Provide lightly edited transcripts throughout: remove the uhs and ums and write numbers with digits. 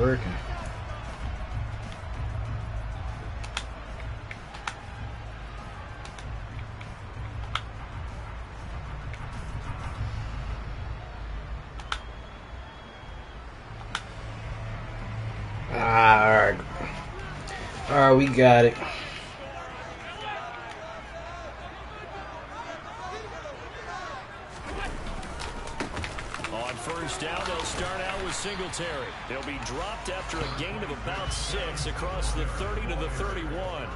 working. Alright. Alright, we got it. On first down, they'll start out with Singletary. He'll be dropped after a gain of about 6 across the 30 to the 31.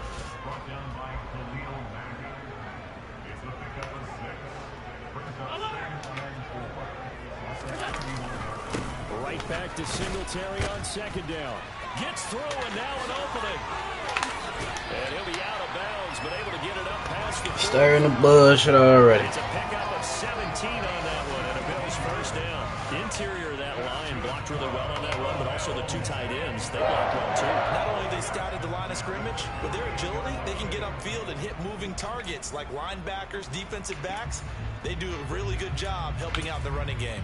Right back to Singletary on second down. Gets through and now an opening. And he'll be out of bounds, but able to get it up past the Stirring the bullshit already. It's a pickup of 17 on that one, and a Bills first down. Interior of that line blocked really well on that run, but also the 2 tight ends, they blocked well too. Not only they scouted the line of scrimmage, but their agility, they can get upfield and hit moving targets like linebackers, defensive backs. They do a really good job helping out the running game.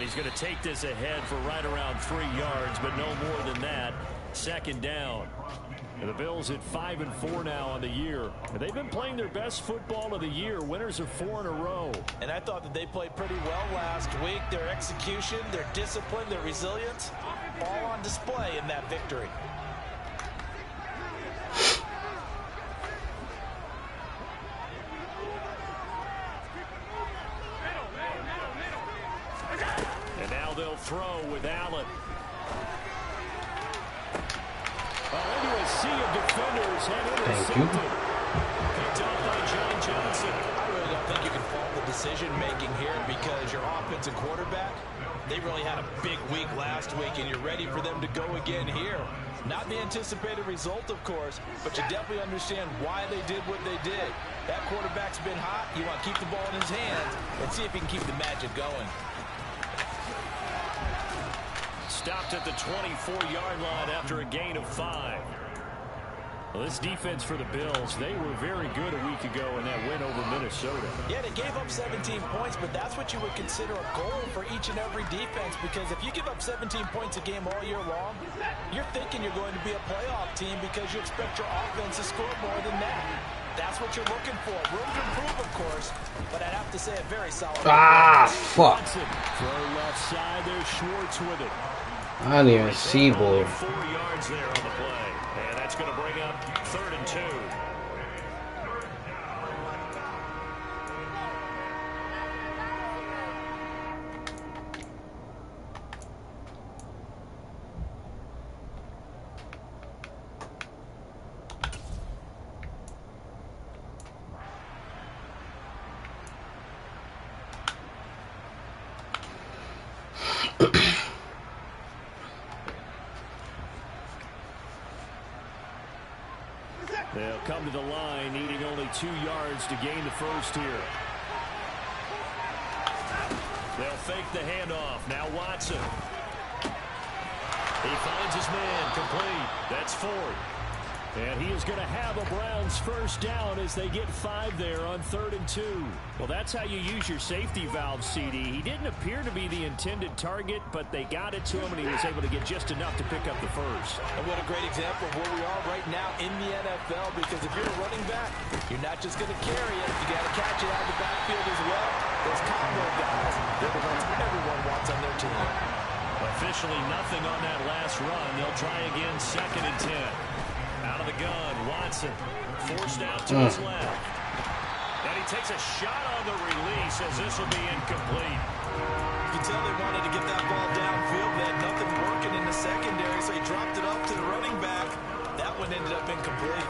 He's going to take this ahead for right around 3 yards, but no more than that. Second down. And the Bills at 5-4 now on the year. And they've been playing their best football of the year. Winners of 4 in a row. And I thought that they played pretty well last week. Their execution, their discipline, their resilience, all on display in that victory. And now they'll throw with Allen. Into a sea of defenders and intercepted. Picked up by John Johnson. I really don't think you can fault the decision-making here because your offense and quarterback, they really had a big week last week, and you're ready for them to go again here. Not the anticipated result, of course, but you definitely understand why they did what they did. That quarterback's been hot. You want to keep the ball in his hands and see if he can keep the magic going. Stopped at the 24-yard line after a gain of 5. Well, this defense for the Bills, they were very good a week ago in that win over Minnesota. Yeah, they gave up 17 points, but that's what you would consider a goal for each and every defense, because if you give up 17 points a game all year long, you're thinking you're going to be a playoff team because you expect your offense to score more than that. That's what you're looking for. Room to improve, of course, but I'd have to say a very solid. Fuck. Throw left side, there's Schwartz with it. I didn't even see, boy. 4 yards there on the play. And that's going to bring up 3rd and 2. They'll come to the line, needing only 2 yards to gain the first here. They'll fake the handoff. Now Watson. He finds his man, complete. That's Ford. And he is going to have a Browns first down as they get 5 there on 3rd and 2. Well, that's how you use your safety valve, CD. He didn't appear to be the intended target, but they got it to him, and he was able to get just enough to pick up the first. And what a great example of where we are right now in the NFL, because if you're a running back, you're not just going to carry it. You got to catch it out of the backfield as well. Those combo guys, they're the ones everyone wants on their team. Officially nothing on that last run. They'll try again, 2nd and 10. Out of the gun, Watson forced out to his left. And he takes a shot on the release as this will be incomplete. You can tell they wanted to get that ball downfield. They had nothing working in the secondary, so he dropped it up to the running back. That one ended up incomplete.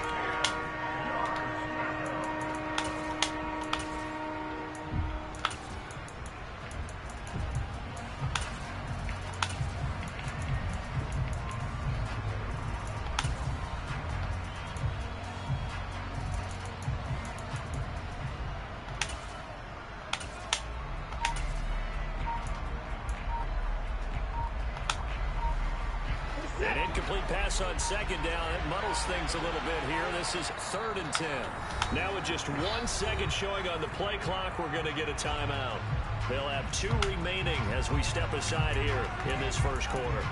incomplete pass on second down. It muddles things a little bit here. This is 3rd and 10. Now with just 1 second showing on the play clock, we're going to get a timeout. They'll have 2 remaining as we step aside here in this first quarter.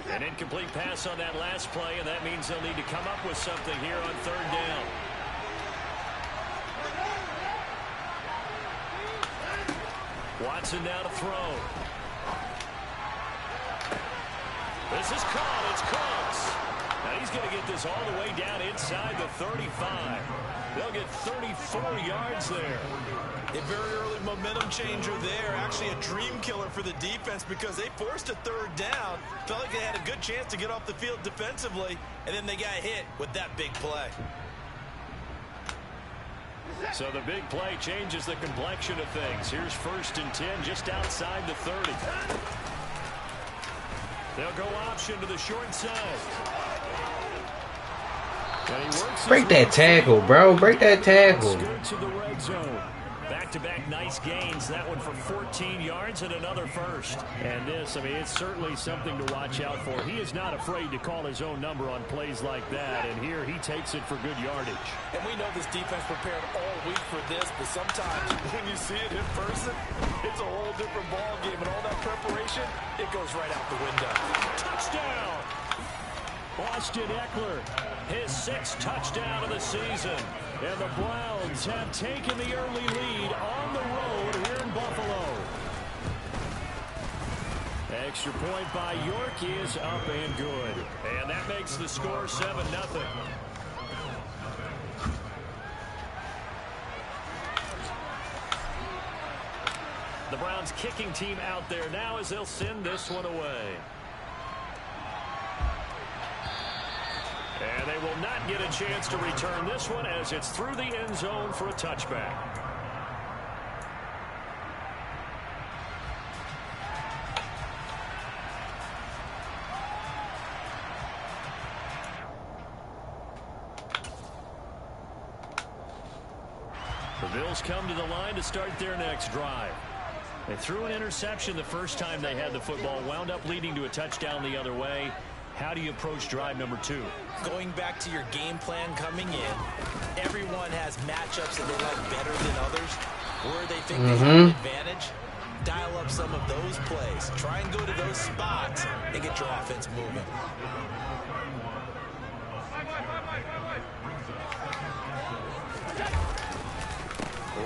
An incomplete pass on that last play, and that means they'll need to come up with something here on 3rd down. Watson now to throw. This is caught. It's close. Now he's going to get this all the way down inside the 35. They'll get 34 yards there. A very early momentum changer there. Actually a dream killer for the defense because they forced a 3rd down. Felt like they had a good chance to get off the field defensively, and then they got hit with that big play. So the big play changes the complexion of things. Here's 1st and 10 just outside the 30. They'll go option to the short side. Break that tackle, bro. Break that tackle. To the red zone. Back-to-back nice gains. That one for 14 yards and another first. And this, I mean, it's certainly something to watch out for. He is not afraid to call his own number on plays like that. And here he takes it for good yardage. And we know this defense prepared all week for this, but sometimes when you see it in person, it's a whole different ball game. And all that preparation, it goes right out the window. Touchdown! Austin Eckler, his 6th touchdown of the season. And the Browns have taken the early lead on the road here in Buffalo. Extra point by York is up and good. And that makes the score 7-0. The Browns kicking team out there now as they'll send this one away. And they will not get a chance to return this one as it's through the end zone for a touchback. The Bills come to the line to start their next drive. They threw an interception the first time they had the football, wound up leading to a touchdown the other way. How do you approach drive number 2? Going back to your game plan coming in, everyone has matchups that they like better than others. Where they think they have an advantage, dial up some of those plays. Try and go to those spots and get your offense moving.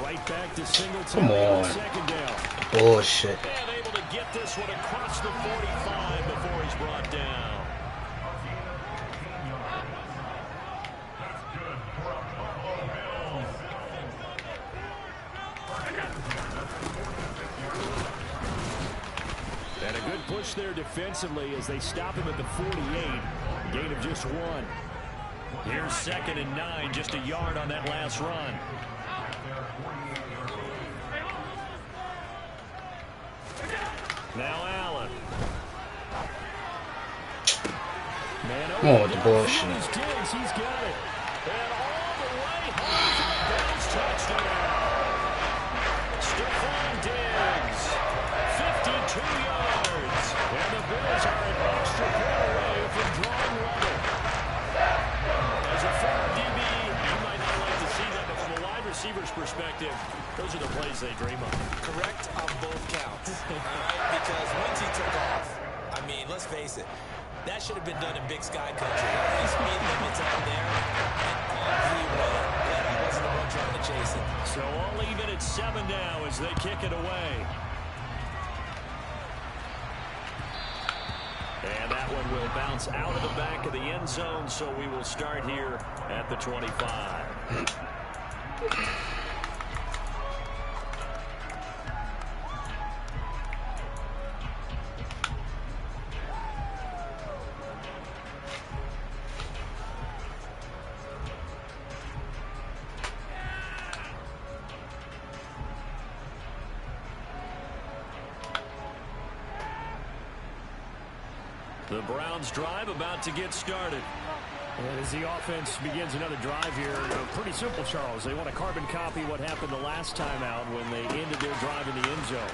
Right back to Singletary. Come on. Second down. Bullshit. And able to get this one across the 45 before he's brought down. And a good push there defensively as they stop him at the 48. Gain of just 1. Here's 2nd and 9, just a yard on that last run. Now Allen. Come on with the bullshit. He's got it. And all the way home. Bills touchdown. Stephon Diggs. 52 yards. And the Bills are an extra point away from drawing level. As a former DB, you might not like to see that, but from a wide receiver's perspective, those are the plays they dream of. Correct on both counts. All right? Because once he took off, I mean, let's face it, that should have been done in Big Sky Country. The speed limits out there, and he went. But he wasn't the one trying to chase it. So all even at 7 now as they kick it away. And that one will bounce out of the back of the end zone, so we will start here at the 25. The Browns drive about to get started. And as the offense begins another drive here, pretty simple, Charles. They want to carbon copy what happened the last time out when they ended their drive in the end zone.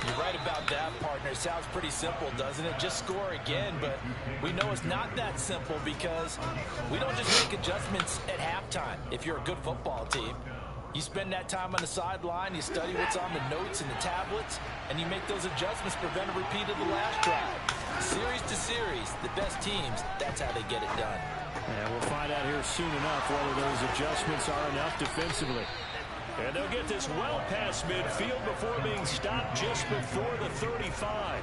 You're right about that, partner. It sounds pretty simple, doesn't it? Just score again, but we know it's not that simple because we don't just make adjustments at halftime. If you're a good football team, you spend that time on the sideline, you study what's on the notes and the tablets, and you make those adjustments to prevent a repeat of the last drive. Series to series, the best teams, that's how they get it done. And we'll find out here soon enough whether those adjustments are enough defensively. And they'll get this well past midfield before being stopped just before the 35.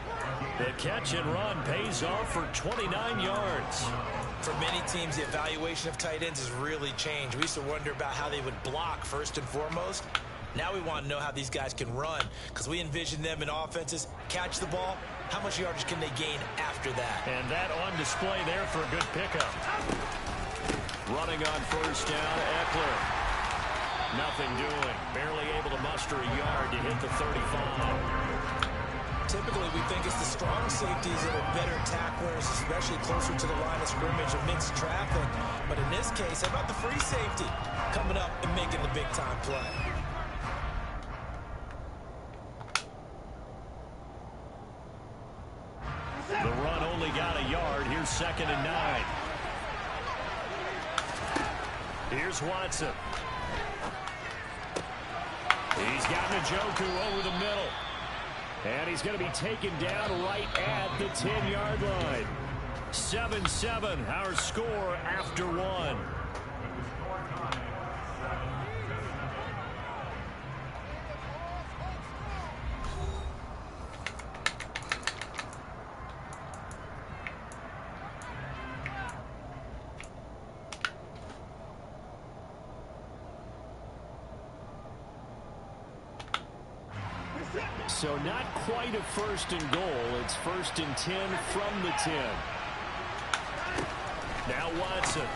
The catch and run pays off for 29 yards. For many teams, the evaluation of tight ends has really changed. We used to wonder about how they would block first and foremost. Now we want to know how these guys can run because we envision them in offenses catch the ball. How much yardage can they gain after that? And that on display there for a good pickup. Running on first down, Eckler. Nothing doing. Barely able to muster a yard to hit the 35. Typically, we think it's the strong safeties that are better tacklers, especially closer to the line of scrimmage amidst traffic. But in this case, how about the free safety coming up and making the big-time play? The run only got a yard. Here's 2nd and 9. Here's Watson. He's got Njoku over the middle. And he's going to be taken down right at the 10-yard line. 7-7, our score after one. So not quite a 1st and goal. It's 1st and 10 from the 10. Now Watson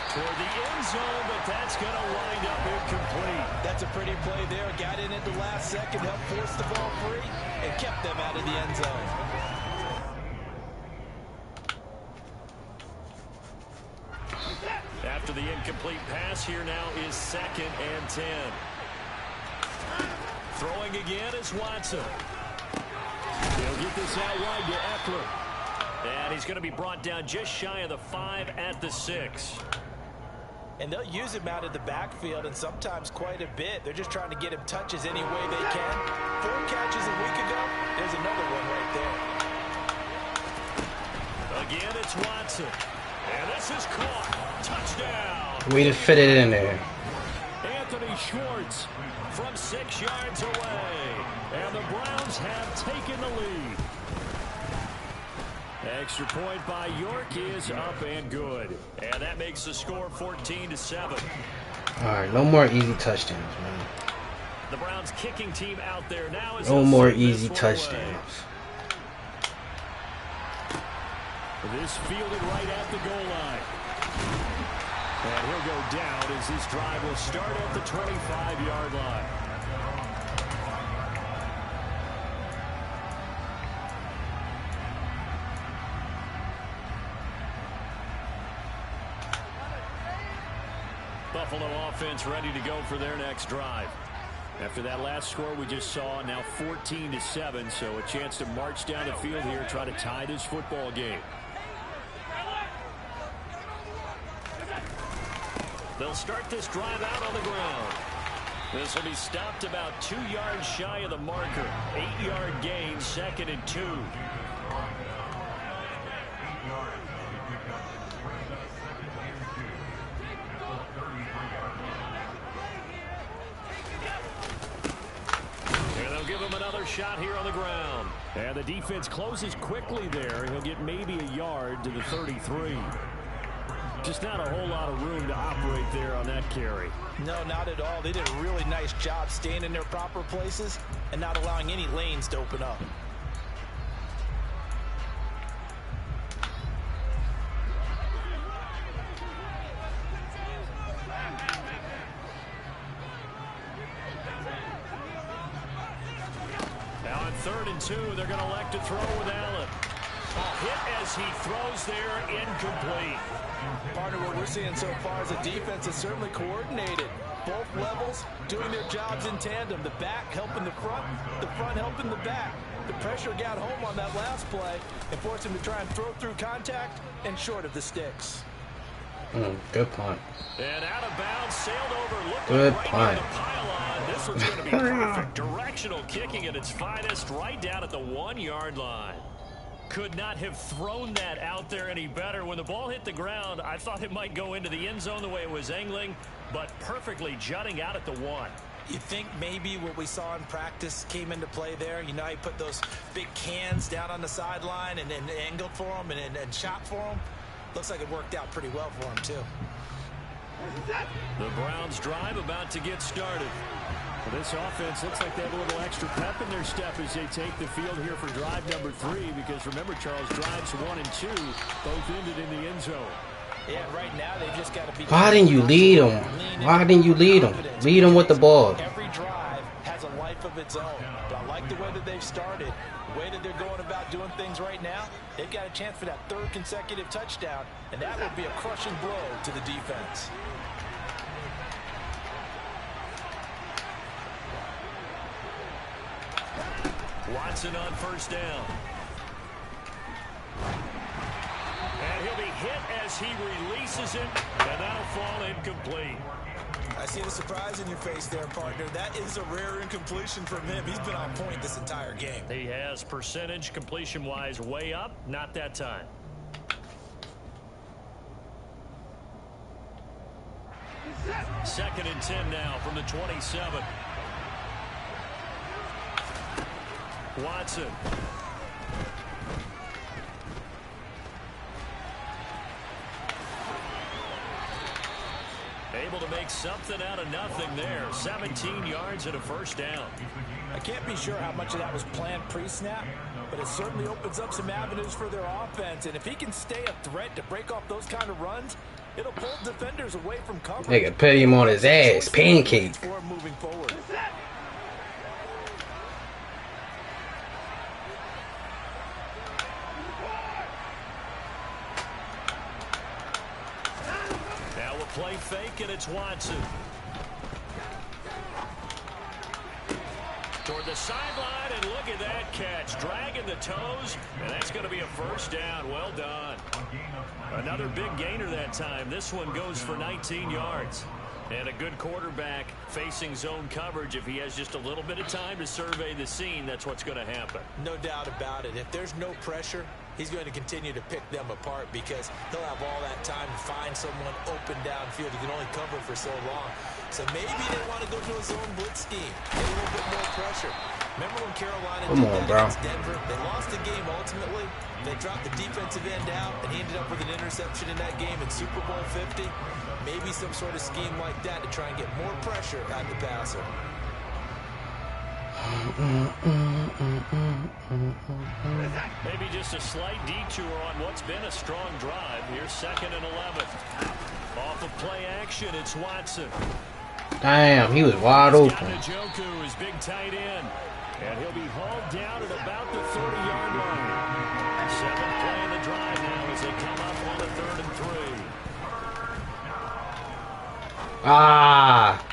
for the end zone, but that's going to wind up incomplete. That's a pretty play there. Got in at the last second, helped force the ball free, and kept them out of the end zone. After the incomplete pass, here now is 2nd and 10. Throwing again is Watson. He'll get this out wide to Eckler. And he's going to be brought down just shy of the 5 at the 6. And they'll use him out of the backfield, and sometimes quite a bit. They're just trying to get him touches any way they can. 4 catches a week ago. There's another one right there. Again, it's Watson. And this is caught. Touchdown. Way to fit it in there. Anthony Schwartz from 6 yards away. And the Browns have taken the lead. Extra point by York is up and good. And that makes the score 14-7. All right, no more easy touchdowns, man. The Browns kicking team out there now. No more easy touchdowns. This fielded right at the goal line. And he'll go down as this drive will start at the 25-yard line. Buffalo offense ready to go for their next drive. After that last score we just saw, now 14-7, so a chance to march down the field here, try to tie this football game. They'll start this drive out on the ground. This will be stopped about 2 yards shy of the marker. 8-yard gain, 2nd and 2. And they'll give him another shot here on the ground. And the defense closes quickly there. He'll get maybe a yard to the 33. Just not a whole lot of room to operate there on that carry. No, not at all. They did a really nice job staying in their proper places and not allowing any lanes to open up. Now on 3rd and 2, they're going to elect to throw with Allen. Hit as he throws there, incomplete. Part of what we're seeing so far is a defense that's certainly coordinated. Both levels doing their jobs in tandem. The back helping the front helping the back. The pressure got home on that last play and forced him to try and throw through contact and short of the sticks. Good punt. And out of bounds, sailed over. Good right punt. the pylon. This one's going to be perfect. Directional kicking at its finest, right down at the 1-yard line. Could not have thrown that out there any better. When the ball hit the ground, I thought it might go into the end zone the way it was angling, but perfectly jutting out at the 1. You think maybe what we saw in practice came into play there? You know, he put those big cans down on the sideline and angled for them and shot for them. Looks like it worked out pretty well for him, too. The Browns drive about to get started. Well, this offense looks like they have a little extra pep in their step as they take the field here for drive number 3, because remember, Charles, drives 1 and 2 both ended in the end zone. Yeah, right now they've just got to be. Why didn't you lead them? Why didn't you lead them? Lead them with the ball. Every drive has a life of its own. But I like the way that they've started, the way that they're going about doing things right now. They've got a chance for that 3rd consecutive touchdown, and that would be a crushing blow to the defense. Watson on first down. And he'll be hit as he releases it, and that'll fall incomplete. I see the surprise in your face there, partner. That is a rare incompletion from him. He's been on point this entire game. He has percentage completion-wise way up, not that time. Second and 10 now from the 27. Watson. Able to make something out of nothing there. 17 yards and a first down. I can't be sure how much of that was planned pre-snap, but it certainly opens up some avenues for their offense. And if he can stay a threat to break off those kind of runs, it'll pull defenders away from coverage. Nigga put him on his ass. Pancake. Moving forward. Play fake, and it's Watson. Toward the sideline, and look at that catch. Dragging the toes, and that's going to be a first down. Well done. Another big gainer that time. This one goes for 19 yards. And a good quarterback facing zone coverage. If he has just a little bit of time to survey the scene, that's what's going to happen. No doubt about it. If there's no pressure, he's going to continue to pick them apart because he'll have all that time to find someone open downfield. He can only cover for so long. So maybe they want to go to a zone blitz scheme. Get a little bit more pressure. Remember when Carolina did that against Denver? They lost the game ultimately. They dropped the defensive end out, and he ended up with an interception in that game in Super Bowl 50. Maybe some sort of scheme like that to try and get more pressure at the passer. Maybe just a slight detour on what's been a strong drive. Here's 2nd and 11. Off of play action, it's Watson. Damn, he was wide open. Njoku is big tight end. And he'll be hauled down at about the 30-yard line. 7th play in the drive now as they come up on the 3rd and 3. Ah,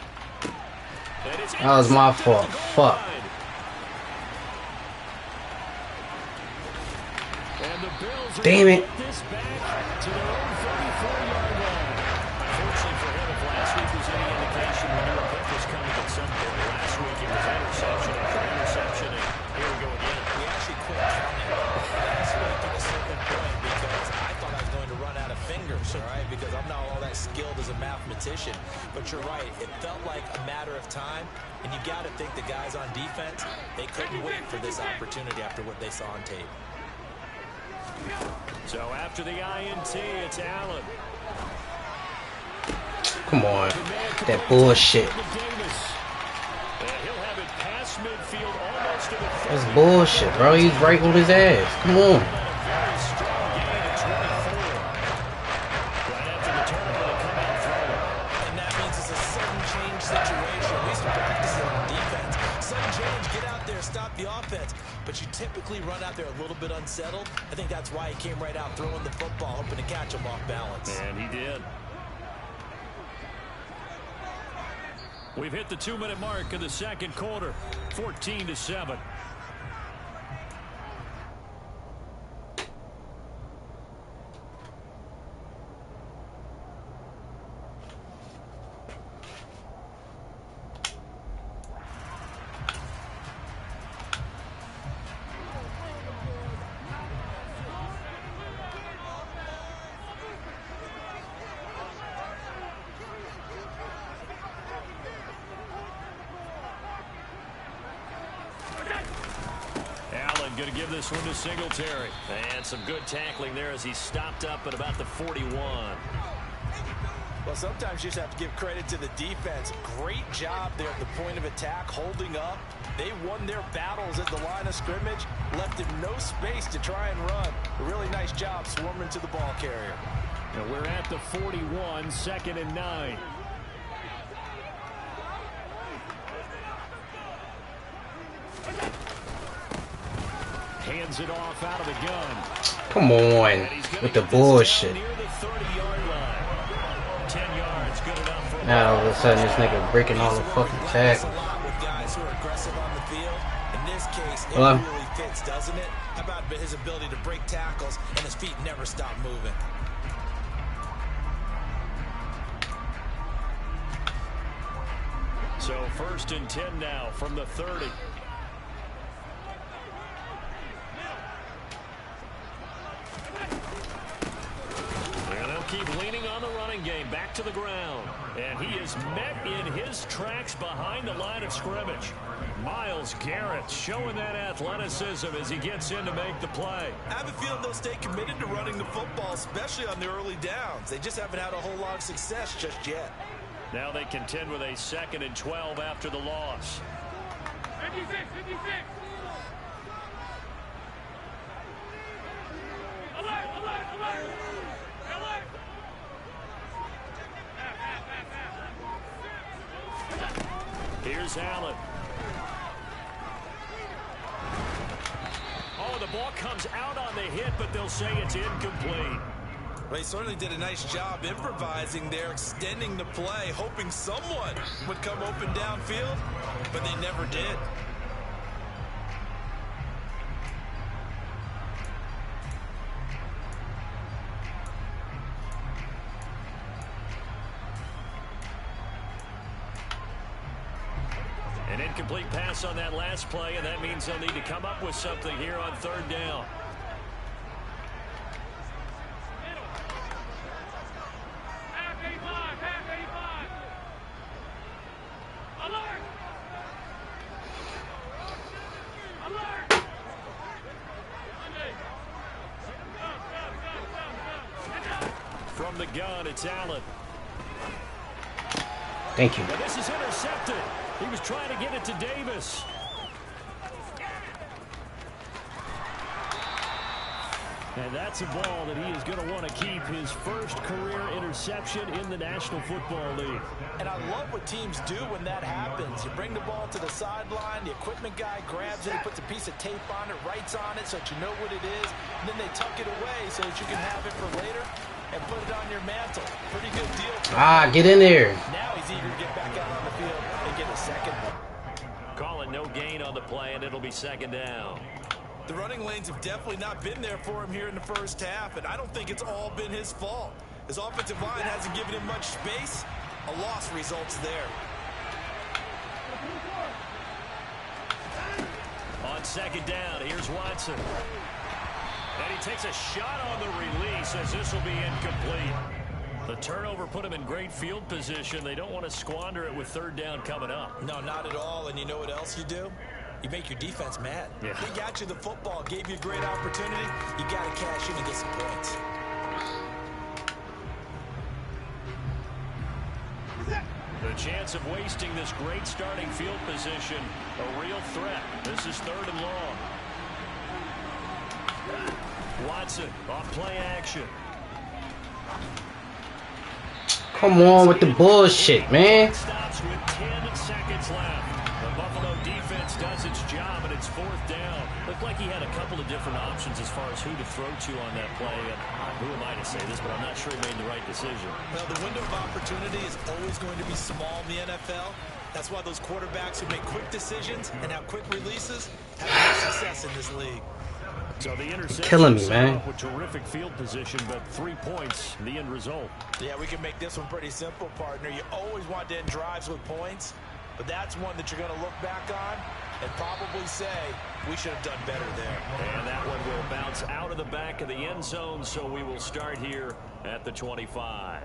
that was my fault. Fuck. Damn it. Unfortunately for him, if last week was any indication, we knew a pick was coming at some point. Last week it was interception after interception, and here we go again. We actually quit counting last week at a certain point because I thought I was going to run out of fingers, all right, because I'm not all that skilled as a mathematician. But you're right, it felt like a matter of time, and you got to think the guys on defense, they couldn't wait for this opportunity after what they saw on tape. So after the INT, it's Allen. Come on. That bullshit. That's bullshit, bro. He's right on his ass. Come on. And that means it's a sudden change situation. We used to practice it on defense. Sudden change, get out there, stop the offense. but you typically run out there a little bit unsettled. I think that's why he came right out throwing the football, hoping to catch him off balance. And he did. We've hit the 2-minute mark of the second quarter, 14-7. Going to give this one to Singletary. And some good tackling there as he stopped up at about the 41. Well, sometimes you just have to give credit to the defense. Great job there at the point of attack, holding up. They won their battles at the line of scrimmage, left him no space to try and run. A really nice job swarming to the ball carrier. And we're at the 41, 2nd and 9. Hands it off out of the gun. Come on with the bullshit. Near the 30-yard line. 10 yards, good enough for Now all of a sudden this nigga breaking all the fucking tackles. With guys who are aggressive on the field. In this case, it Hello? really fits, doesn't it? How about his ability to break tackles and his feet never stop moving? So 1st and 10 now from the 30. Keep leaning on the running game, back to the ground. And he is met in his tracks behind the line of scrimmage. Myles Garrett showing that athleticism as he gets in to make the play. I have a feeling they'll stay committed to running the football, especially on the early downs. They just haven't had a whole lot of success just yet. Now they contend with a 2nd and 12 after the loss. 56, 56. Alert, alert, alert. Here's Allen. Oh, the ball comes out on the hit, but they'll say it's incomplete. Well, he certainly did a nice job improvising there, extending the play, hoping someone would come open downfield, but they never did. An incomplete pass on that last play, and that means they'll need to come up with something here on 3rd down. Half 85, half 85. Alert! Alert! From the gun, it's Allen. Thank you. And this is intercepted. He was trying to get it to Davis. And that's a ball that he is going to want to keep, his first career interception in the National Football League. And I love what teams do when that happens. You bring the ball to the sideline, the equipment guy grabs it, he puts a piece of tape on it, writes on it so that you know what it is, and then they tuck it away so that you can have it for later and put it on your mantle. Pretty good deal. Get in there. Now he's eager to get back out on the field and get a second one. Calling no gain on the play, and it'll be 2nd down. The running lanes have definitely not been there for him here in the first half, and I don't think it's all been his fault. His offensive line hasn't given him much space. A loss results there. On 2nd down, here's Watson. And he takes a shot on the release as this will be incomplete. The turnover put him in great field position. They don't want to squander it with 3rd down coming up. No, not at all. And you know what else you do? You make your defense mad. Yeah. They got you the football, gave you a great opportunity. You got to cash in and get some points. The chance of wasting this great starting field position, a real threat. This is 3rd and long. Watson off play action. Come on with the bullshit, man. Stops with 10 seconds left. The Buffalo defense does its job, and it's 4th down. Looked like he had a couple of different options as far as who to throw to on that play. And who am I to say this, but I'm not sure he made the right decision. Well, the window of opportunity is always going to be small in the NFL. That's why those quarterbacks who make quick decisions and have quick releases have more success in this league. So the interception killing me, man. with terrific field position, but 3 points, the end result. Yeah, we can make this one pretty simple, partner. You always want to end drives with points, but that's one that you're going to look back on and probably say, we should have done better there. And that one will bounce out of the back of the end zone, so we will start here at the 25.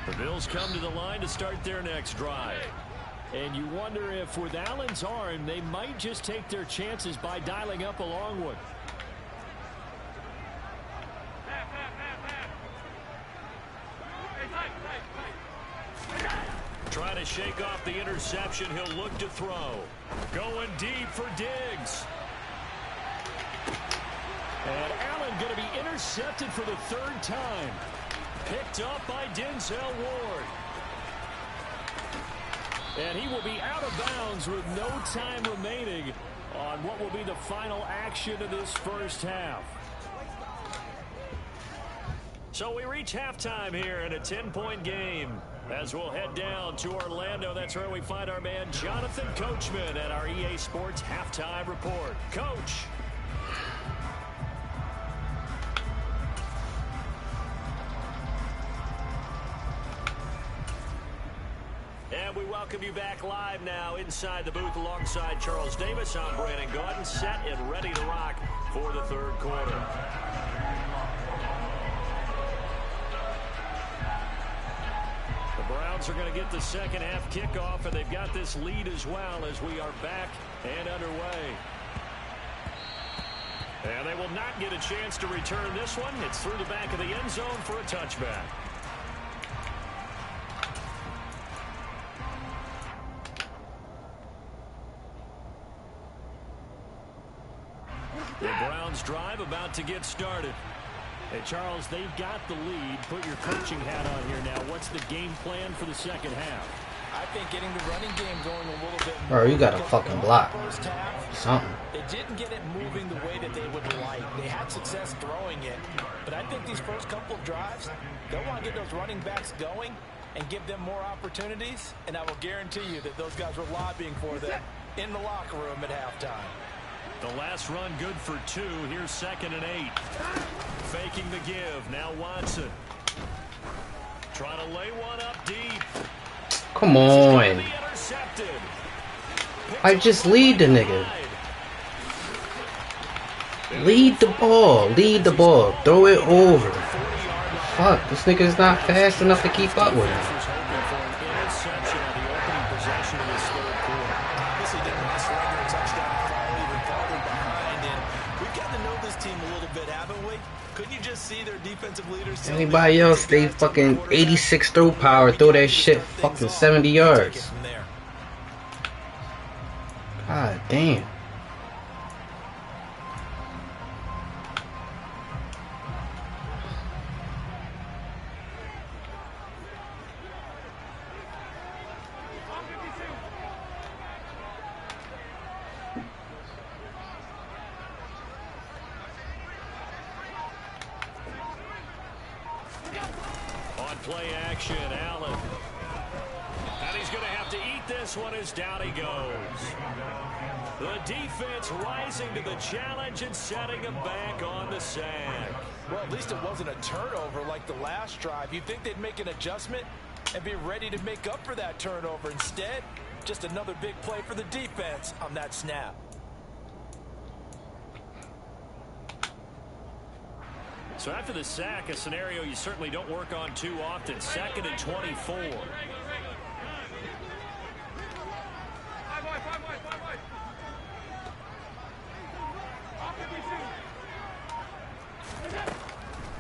The Bills come to the line to start their next drive. And you wonder if with Allen's arm, they might just take their chances by dialing up a long one. Trying to shake off the interception. He'll look to throw. Going deep for Diggs. And Allen going to be intercepted for the 3rd time. Picked up by Denzel Ward. And he will be out of bounds with no time remaining on what will be the final action of this first half. So we reach halftime here in a 10-point game. As we'll head down to Orlando, that's where we find our man Jonathan Coachman at our EA Sports Halftime Report. Coach. And we welcome you back live now inside the booth alongside Charles Davis. I'm Brandon Gordon, set and ready to rock for the 3rd quarter. The Browns are going to get the second half kickoff, and they've got this lead as well as we are back and underway. And they will not get a chance to return this one. It's through the back of the end zone for a touchback. The Browns drive about to get started. Hey, Charles, they've got the lead. Put your coaching hat on here now. What's the game plan for the second half? I think getting the running game going a little bit Bro, you got a fucking block. First half, Something. they didn't get it moving the way that they would like. They had success throwing it. But I think these first couple of drives, they'll want to get those running backs going and give them more opportunities. And I will guarantee you that those guys were lobbying for them in the locker room at halftime. The last run good for 2. Here's 2nd and 8. Faking the give. Now Watson. Trying to lay one up deep. Come on. I just lead the nigga. Lead the ball. Lead the ball. Throw it over. Fuck, this nigga is not fast enough to keep up with him. Anybody else, they fucking 86 throw power, throw that shit fucking 70 yards. God damn. Play action, Allen. And he's going to have to eat this one as down he goes. The defense rising to the challenge and setting him back on the sack. Well, at least it wasn't a turnover like the last drive. You'd think they'd make an adjustment and be ready to make up for that turnover. Instead, just another big play for the defense on that snap. So after the sack, a scenario you certainly don't work on too often. 2nd and 24.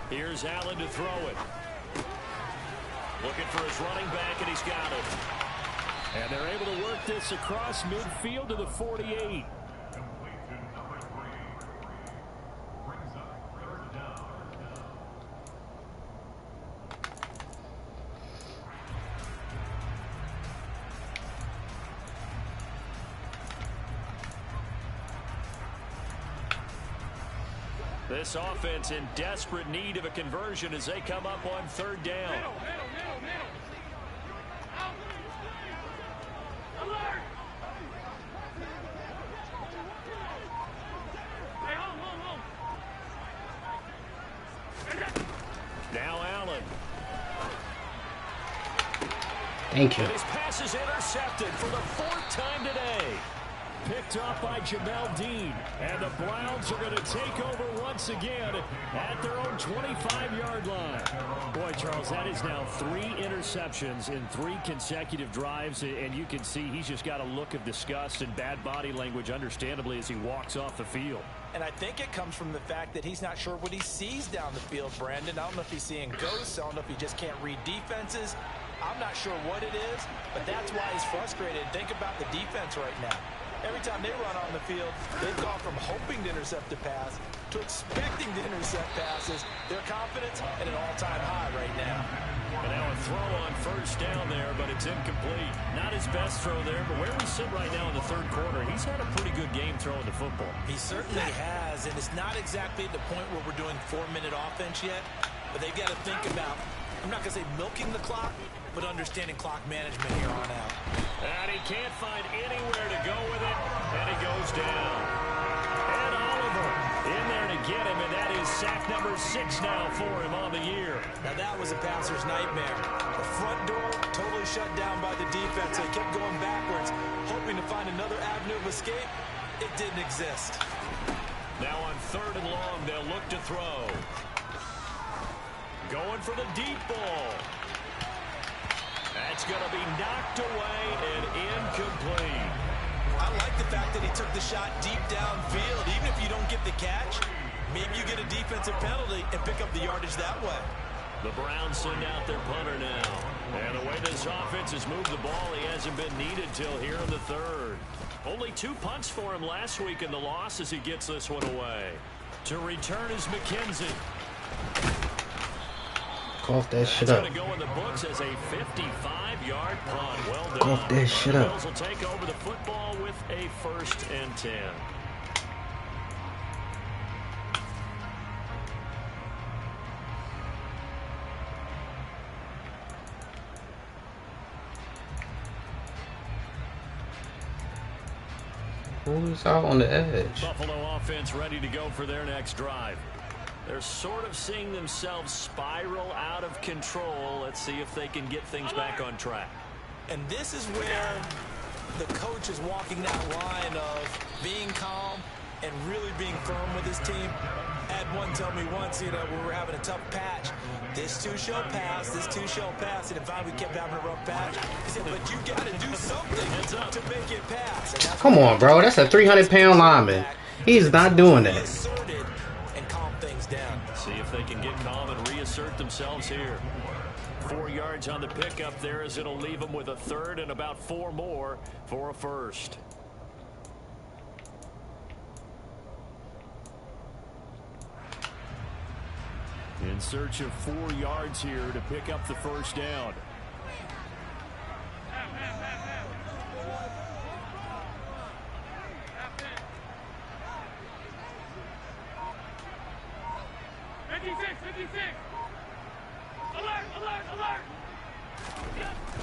Here's Allen to throw it. Looking for his running back, and he's got it. And they're able to work get this across midfield to the 48. This offense in desperate need of a conversion as they come up on third down. Middle. Out. Alert. Hey, home. Now Allen. Thank you. And his pass is intercepted for the 4th time today. Picked up by Jamel Dean. And the Browns are going to take over once again at their own 25-yard line. Boy, Charles, that is now 3 interceptions in 3 consecutive drives. And you can see he's just got a look of disgust and bad body language, understandably, as he walks off the field. And I think it comes from the fact that he's not sure what he sees down the field, Brandon. I don't know if he's seeing ghosts. I don't know if he just can't read defenses. I'm not sure what it is, but that's why he's frustrated. Think about the defense right now. Every time they run on the field, they've gone from hoping to intercept a pass to expecting to intercept passes. Their confidence at an all-time high right now. And now a throw on first down there, but it's incomplete. Not his best throw there, but where we sit right now in the third quarter, he's had a pretty good game throwing the football. He certainly has, and it's not exactly the point where we're doing 4-minute offense yet, but they've got to think about, I'm not going to say milking the clock, but understanding clock management here on out. And he can't find anywhere to go with it, and he goes down. And Oliver in there to get him, and that is sack number 6 now for him on the year. Now that was a passer's nightmare. The front door totally shut down by the defense. They kept going backwards, hoping to find another avenue of escape. It didn't exist. Now on 3rd and long, they'll look to throw. Going for the deep ball. That's going to be knocked away and incomplete. I like the fact that he took the shot deep downfield. Even if you don't get the catch, maybe you get a defensive penalty and pick up the yardage that way. The Browns send out their punter now. And the way this offense has moved the ball, he hasn't been needed till here in the 3rd. Only 2 punts for him last week in the loss as he gets this one away. To return is McKenzie. Cough that shit up. That's going to go in the books as a 55-yard punt. Well done. Cough that shit up. Bills will take over the football with a 1st and 10. Who's out on the edge? Buffalo offense ready to go for their next drive. They're sort of seeing themselves spiral out of control. Let's see if they can get things back on track. And this is where the coach is walking that line of being calm and really being firm with his team. I had one tell me once, we were having a tough patch. This two shall pass, this two shall pass. And finally we kept having a rough patch. He said, but you got to do something to make it pass. Come on, bro. That's a 300-pound lineman. He's not doing that. And calm things down. See if they can get calm and reassert themselves here. 4 yards on the pickup there as it'll leave them with a 3rd and about 4 more for a 1st. In search of 4 yards here to pick up the 1st down.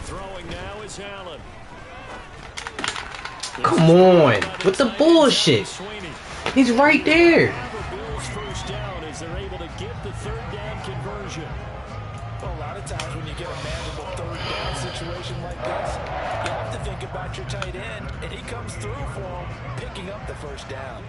Throwing now is Allen. Come on. With the bullshit. He's right there. Bills first down as they're able to get the 3rd down conversion. Well, a lot of times when you get a manageable 3rd down situation like this, you have to think about your tight end, and he comes through for him, picking up the 1st down.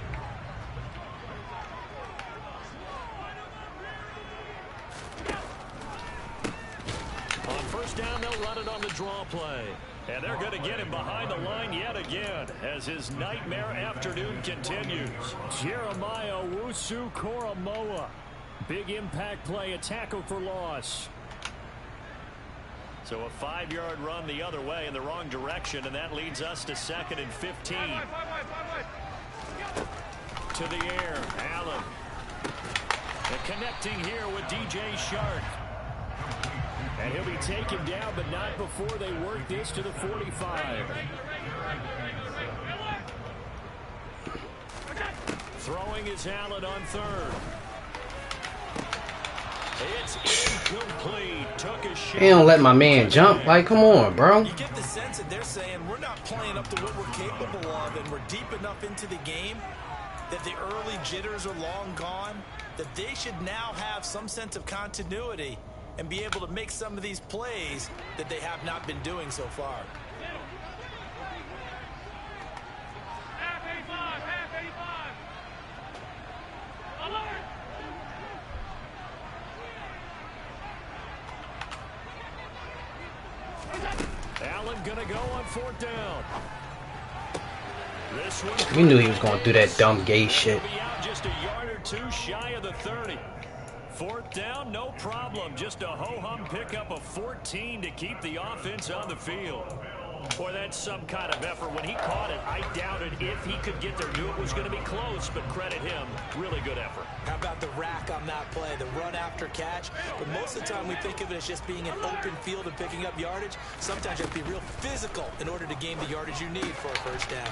On 1st down, they'll run it on the draw play. And they're going to get him behind the line yet again as his nightmare afternoon continues. Jeremiah Owusu-Koramoah. Big impact play, a tackle for loss. So a 5-yard run the other way in the wrong direction, and that leads us to 2nd and 15. To the air, Allen. And connecting here with DJ Shark. And he'll be taken down, but not before they work this to the 45. Throwing is Allen on 3rd. It's incomplete. Took a shot. He don't let my man jump. Like, come on, bro. You get the sense that they're saying we're not playing up to what we're capable of, and we're deep enough into the game that the early jitters are long gone, that they should now have some sense of continuity and be able to make some of these plays that they have not been doing so far. Half 85, half 85. Alert! Allen gonna go on 4th down. This one, We knew he was going to do that dumb gay shit. Be out just a yard or 2 shy of the 30. 4th down, no problem. Just a ho-hum pickup of 14 to keep the offense on the field. Boy, that's some kind of effort. When he caught it, I doubted if he could get there. Knew it was going to be close, but credit him. Really good effort. How about the rack on that play, the run after catch? But most of the time we think of it as just being an open field and picking up yardage. Sometimes you have to be real physical in order to gain the yardage you need for a first down.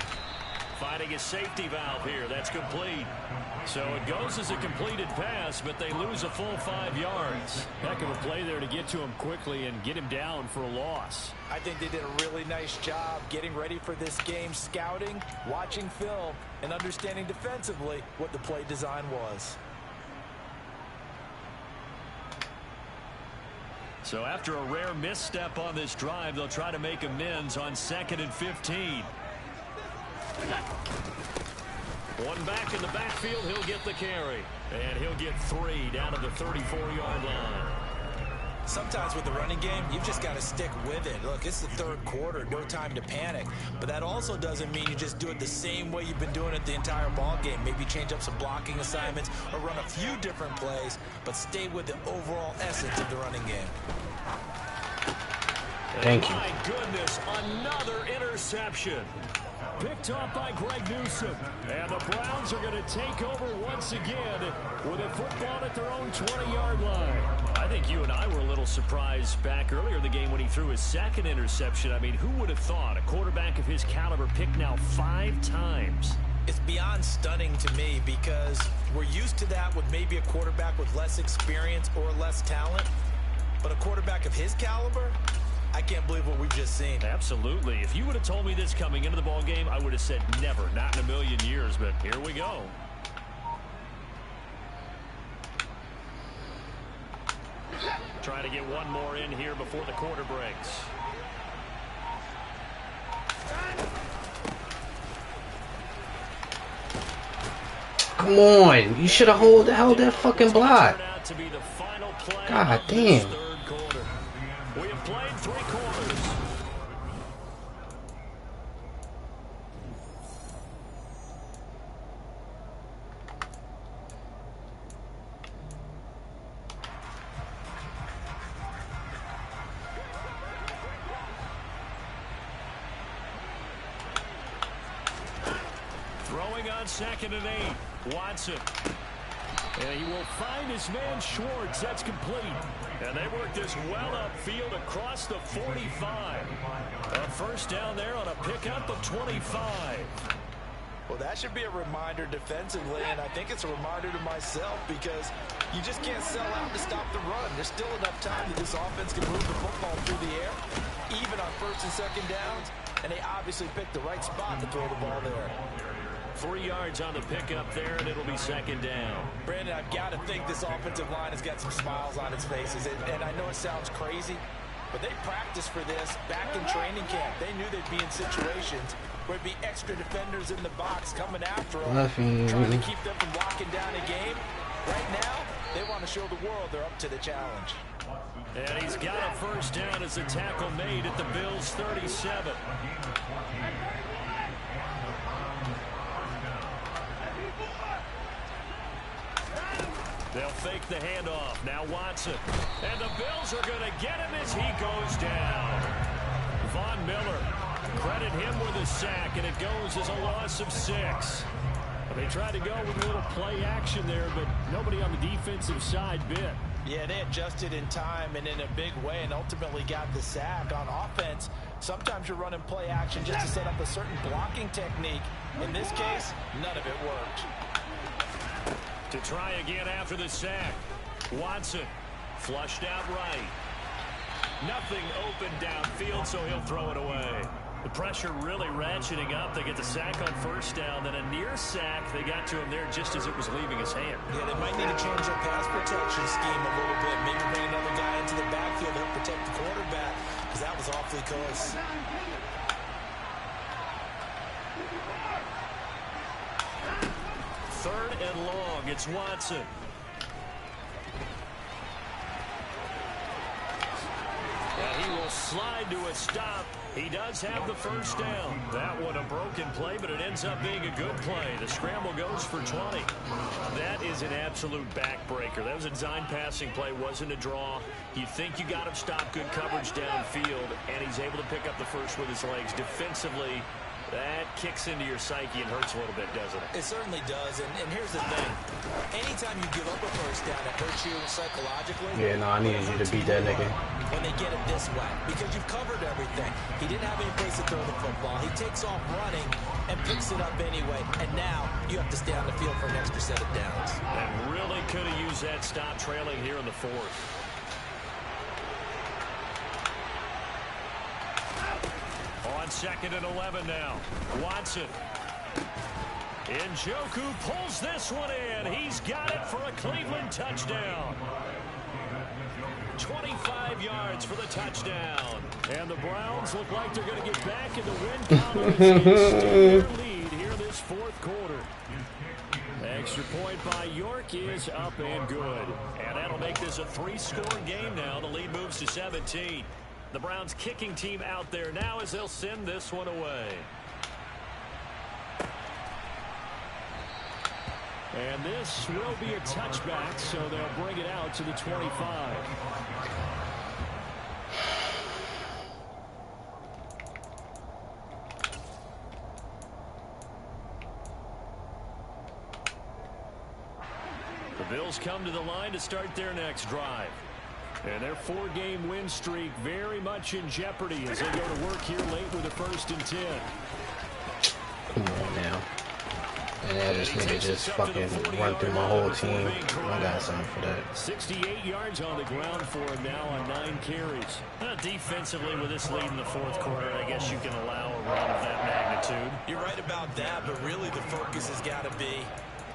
Finding a safety valve here. That's complete. So it goes as a completed pass, but they lose a full 5 yards. Heck of a play there to get to him quickly and get him down for a loss. I think they did a really nice job getting ready for this game, scouting, watching film, and understanding defensively what the play design was. So after a rare misstep on this drive, they'll try to make amends on 2nd and 15. One back in the backfield, he'll get the carry. And he'll get 3 down to the 34-yard line. Sometimes with the running game, you've just got to stick with it. Look, it's the 3rd quarter, no time to panic. But that also doesn't mean you just do it the same way you've been doing it the entire ball game. Maybe change up some blocking assignments or run a few different plays, but stay with the overall essence of the running game. Thank you. My goodness, another interception. Picked off by Greg Newsome. And the Browns are going to take over once again with a football at their own 20-yard line. I think you and I were a little surprised back earlier in the game when he threw his 2nd interception. I mean, who would have thought a quarterback of his caliber picked now 5 times? It's beyond stunning to me because we're used to that with maybe a quarterback with less experience or less talent. But a quarterback of his caliber, I can't believe what we've just seen. Absolutely. If you would have told me this coming into the ball game, I would have said never, not in a million years, but here we go. Trying to get one more in here before the quarter breaks. Come on. You should have held that fucking block. God damn. We have played 3 quarters. Throwing on 2nd and 8. Watson. And he will find his man Schwartz. That's complete. And they work this well upfield across the 45. A first down there on a pickup of 25. Well, that should be a reminder defensively, and I think it's a reminder to myself because you just can't sell out to stop the run. There's still enough time that this offense can move the football through the air, even on 1st and 2nd downs, and they obviously picked the right spot to throw the ball there. 3 yards on the pickup there, and it'll be 2nd down. Brandon, I've got to think this offensive line has got some smiles on its faces, and I know it sounds crazy, but they practiced for this back in training camp. They knew they'd be in situations where it'd be extra defenders in the box coming after them, trying to keep them from locking down a game. Right now, they want to show the world they're up to the challenge. And he's got a first down as a tackle made at the Bills' 37. They'll fake the handoff. Now Watson. And the Bills are going to get him as he goes down. Von Miller, credit him with a sack, and it goes as a loss of 6. They tried to go with a little play action there, but nobody on the defensive side bit. Yeah, they adjusted in time and in a big way and ultimately got the sack. On offense, sometimes you're running play action just to set up a certain blocking technique. In this case, none of it worked. To try again after the sack. Watson flushed out right. Nothing open downfield, so he'll throw it away. The pressure really ratcheting up. They get the sack on first down, then a near sack. They got to him there just as it was leaving his hand. Yeah, they might need to change their pass protection scheme a little bit. Maybe bring another guy into the backfield to help protect the quarterback, because that was awfully close. Third and long. It's Watson. And he will slide to a stop. He does have the first down. That one a broken play, but it ends up being a good play. The scramble goes for 20. That is an absolute backbreaker. That was a design passing play, wasn't a draw. You think you got him stopped, good coverage downfield, and he's able to pick up the first with his legs. Defensively, that kicks into your psyche and hurts a little bit, doesn't it? It certainly does, and here's the thing. Anytime you give up a first down, it hurts you psychologically. Yeah, no, I needed you to beat that nigga. When they get it this way, because you've covered everything. He didn't have any place to throw the football. He takes off running and picks it up anyway, and now you have to stay on the field for an extra set of downs. And really could have used that stop trailing here in the fourth. On 2nd and 11 now. Watson. Njoku pulls this one in. He's got it for a Cleveland touchdown. 25 yards for the touchdown. And the Browns look like they're going to get back in the win column and extend their lead here this fourth quarter. Extra point by York is up and good. And that'll make this a 3-score game now. The lead moves to 17. The Browns kicking team out there now as they'll send this one away. And this will be a touchback, so they'll bring it out to the 25. The Bills come to the line to start their next drive. And their 4-game win streak very much in jeopardy as they go to work here late with a 1st and 10. Come on now. And this nigga just fucking run through my whole team. I got something for that. 68 yards on the ground for him now on 9 carries. Defensively with this lead in the fourth quarter, I guess you can allow a run of that magnitude. You're right about that, but really the focus has got to be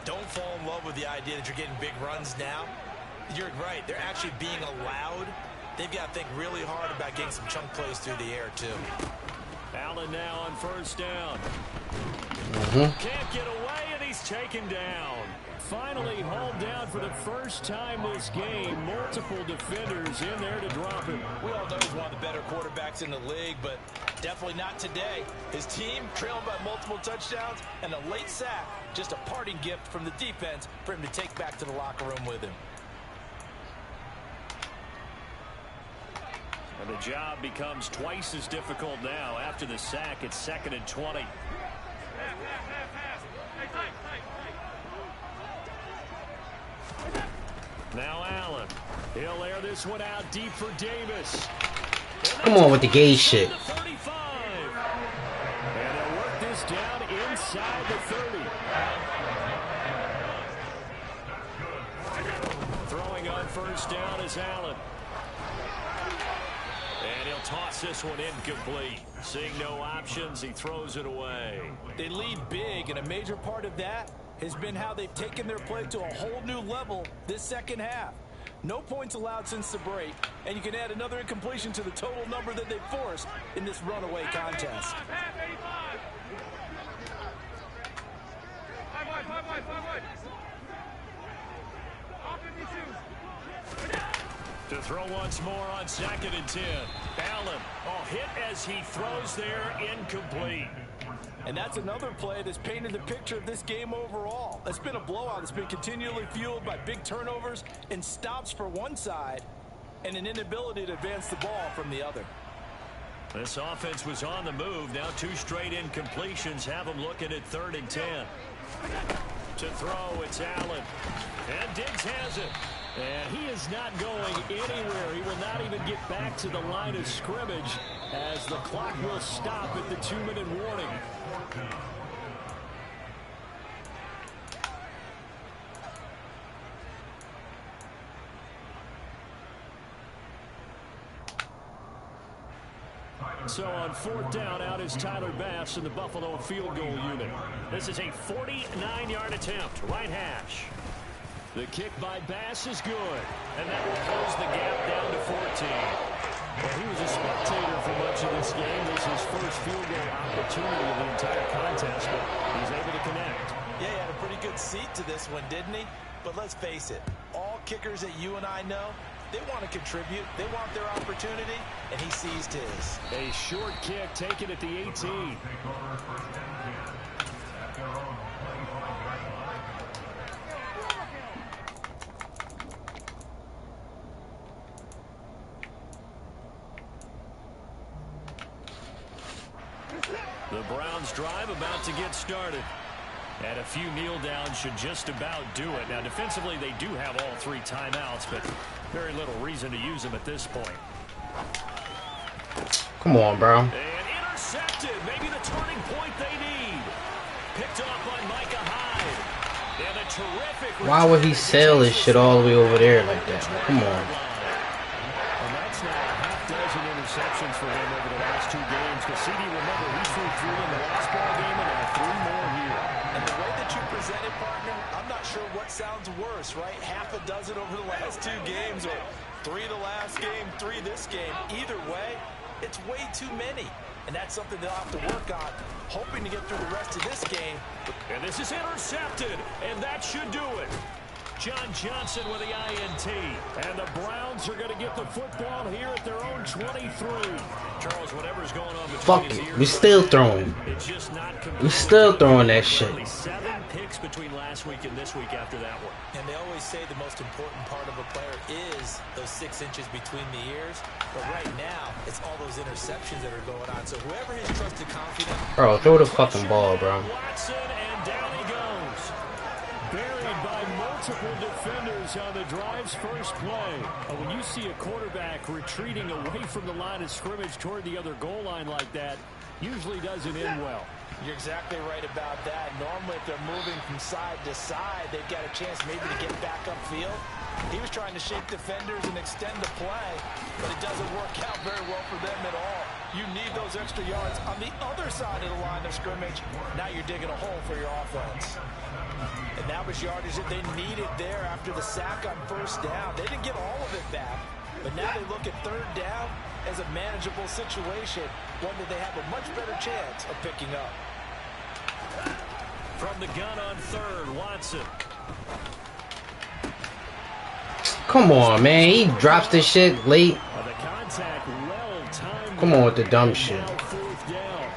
don't fall in love with the idea that you're getting big runs now. You're right. They're actually being allowed. They've got to think really hard about getting some chunk plays through the air, too. Allen now on 1st down. Can't get away, and he's taken down. Finally hauled down for the first time this game. Multiple defenders in there to drop him. We all know he's one of the better quarterbacks in the league, but definitely not today. His team trailing by multiple touchdowns and a late sack. Just a parting gift from the defense for him to take back to the locker room with him. And the job becomes twice as difficult now after the sack. It's 2nd and 20. Now Allen. He'll air this one out deep for Davis. Come on with the gay shit. The 35. And they'll work this down inside the 30. Throwing on 1st down is Allen. And he'll toss this one incomplete. Seeing no options, he throws it away. They lead big, and a major part of that has been how they've taken their play to a whole new level this second half. No points allowed since the break, and you can add another incompletion to the total number that they've forced in this runaway contest. To throw once more on 2nd and 10. Allen, hit as he throws there, incomplete. And that's another play that's painted the picture of this game overall. It's been a blowout. It's been continually fueled by big turnovers and stops for one side and an inability to advance the ball from the other. This offense was on the move. Now 2 straight incompletions have them looking at 3rd and 10. To throw, it's Allen. And Diggs has it. And he is not going anywhere. He will not even get back to the line of scrimmage as the clock will stop at the 2-minute warning. So on 4th down, out is Tyler Bass in the Buffalo field goal unit. This is a 49-yard attempt, right hash. The kick by Bass is good, and that will close the gap down to 14. Well, he was a spectator for much of this game. This is his first field goal opportunity of the entire contest, but he's able to connect. Yeah, he had a pretty good seat to this one, didn't he? But let's face it, all kickers that you and I know, they want to contribute. They want their opportunity, and he seized his. A short kick taken at the 18. The Browns drive about to get started. And a few kneel downs should just about do it. Now, defensively, they do have all 3 timeouts, but very little reason to use them at this point. Come on, bro. And intercepted. Maybe the turning point they need. Picked up by Micah Hyde. And a terrific... Why would he sell his shit all the way over there like that? Come on. And that's now a half-dozen interceptions for him over the last 2 games. Because CD, remember, he threw 3 in the last ball game and now 3 more here. And the way that you present it, partner, I'm not sure what sounds worse, right? Half a dozen over the last 2 games, or 3 the last game, 3 this game. Either way, it's way too many. And that's something they'll have to work on, hoping to get through the rest of this game. And this is intercepted, and that should do it. John Johnson with the INT. And the Browns are going to get the football here at their own 23. Charles, whatever's going on between Fuck his it. ears, We still throwing. it's just not We still throwing that shit. Only 7 picks between last week and this week after that one. And they always say the most important part of a player is those 6 inches between the ears. But right now, it's all those interceptions that are going on. So whoever his trusted confidant... Bro, throw the fucking ball, bro. Watson, and down he goes. Buried by multiple defenders on the drive's first play. When you see a quarterback retreating away from the line of scrimmage toward the other goal line like that, usually doesn't end well. You're exactly right about that. Normally, if they're moving from side to side, they've got a chance maybe to get back upfield. He was trying to shake defenders and extend the play, but it doesn't work out very well for them at all. You need those extra yards on the other side of the line of scrimmage. Now you're digging a hole for your offense. And that was yardage that they needed there after the sack on 1st down. They didn't get all of it back, but now they look at 3rd down as a manageable situation, one that they have a much better chance of picking up. From the gun on 3rd, Watson. Come on, man. He drops this shit late. The contact well-timed. Come on with the dumb shit. Now 4th down.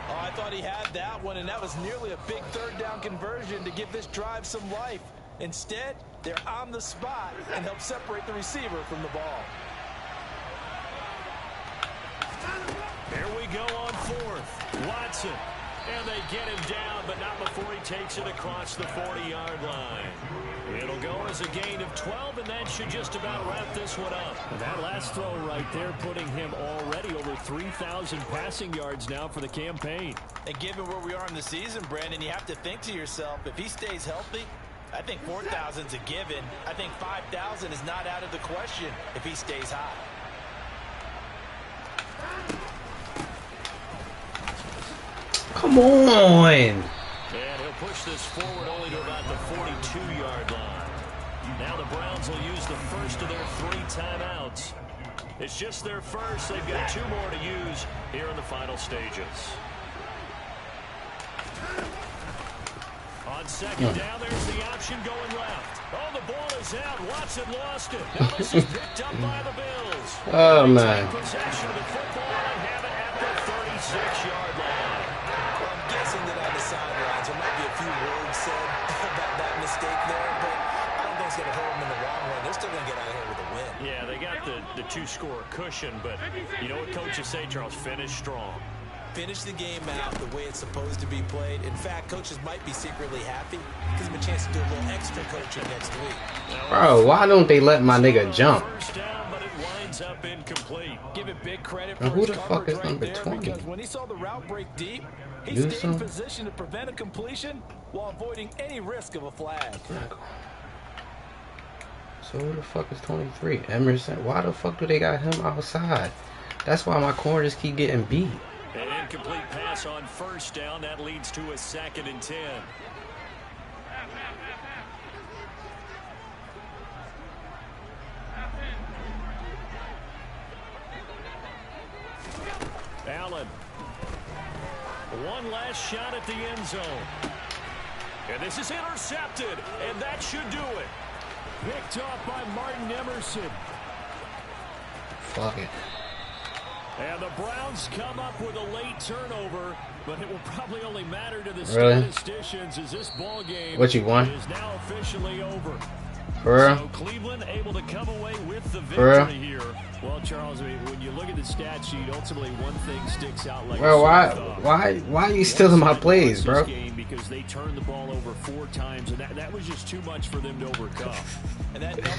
Oh, I thought he had that one, and that was nearly a big 3rd down conversion to give this drive some life. Instead, they're on the spot and help separate the receiver from the ball. Here we go on 4th. Watson. And they get him down, but not before he takes it across the 40-yard line. It'll go as a gain of 12, and that should just about wrap this one up. And that last throw right there putting him already over 3,000 passing yards now for the campaign. And given where we are in the season, Brandon, you have to think to yourself, if he stays healthy, I think 4,000's a given. I think 5,000 is not out of the question if he stays hot. Come on. And he'll push this forward only to about the 42-yard line. Now the Browns will use the first of their 3 timeouts. It's just their first. They've got 2 more to use here in the final stages. On 2nd down, there's the option going left. Oh, the ball is out. Watson lost it. Now this is picked up by the Bills. Oh, man. Possession of the football and have it at the 36-yard line. Well, mistake there, but I don't think it's going to hurt them in the long run. They're still going to get out of here with a win. Yeah, they got the two-score cushion, but you know what coaches say, Charles? Finish strong. Finish the game out the way it's supposed to be played. In fact, coaches might be secretly happy. Gives them a chance to do a little extra coaching next week. Bro, why don't they let my nigga jump? First down, but it winds up incomplete. Give it big credit for Now, who his the fuck coverage is right number there, 20? because when he saw the route break deep, he Do stayed in something? position to prevent a completion while avoiding any risk of a flag. So who the fuck is 23? Emerson. Why the fuck do they got him outside? That's why my corners keep getting beat. An incomplete pass on first down. That leads to a 2nd and 10. Allen. One last shot at the end zone. And this is intercepted. And that should do it. Picked off by Martin Emerson. Fuck it. And the Browns come up with a late turnover, but it will probably only matter to the Really? statisticians as this ball game What you want? is now officially over. For real? So Cleveland able to come away with the For real? victory here. Well, Charles, I mean, when you look at the stat sheet, ultimately one thing sticks out like Bro, a sore thumb. why are you stealing my plays, bro? This game because they turned the ball over 4 times, and that was just too much for them to overcome. And that number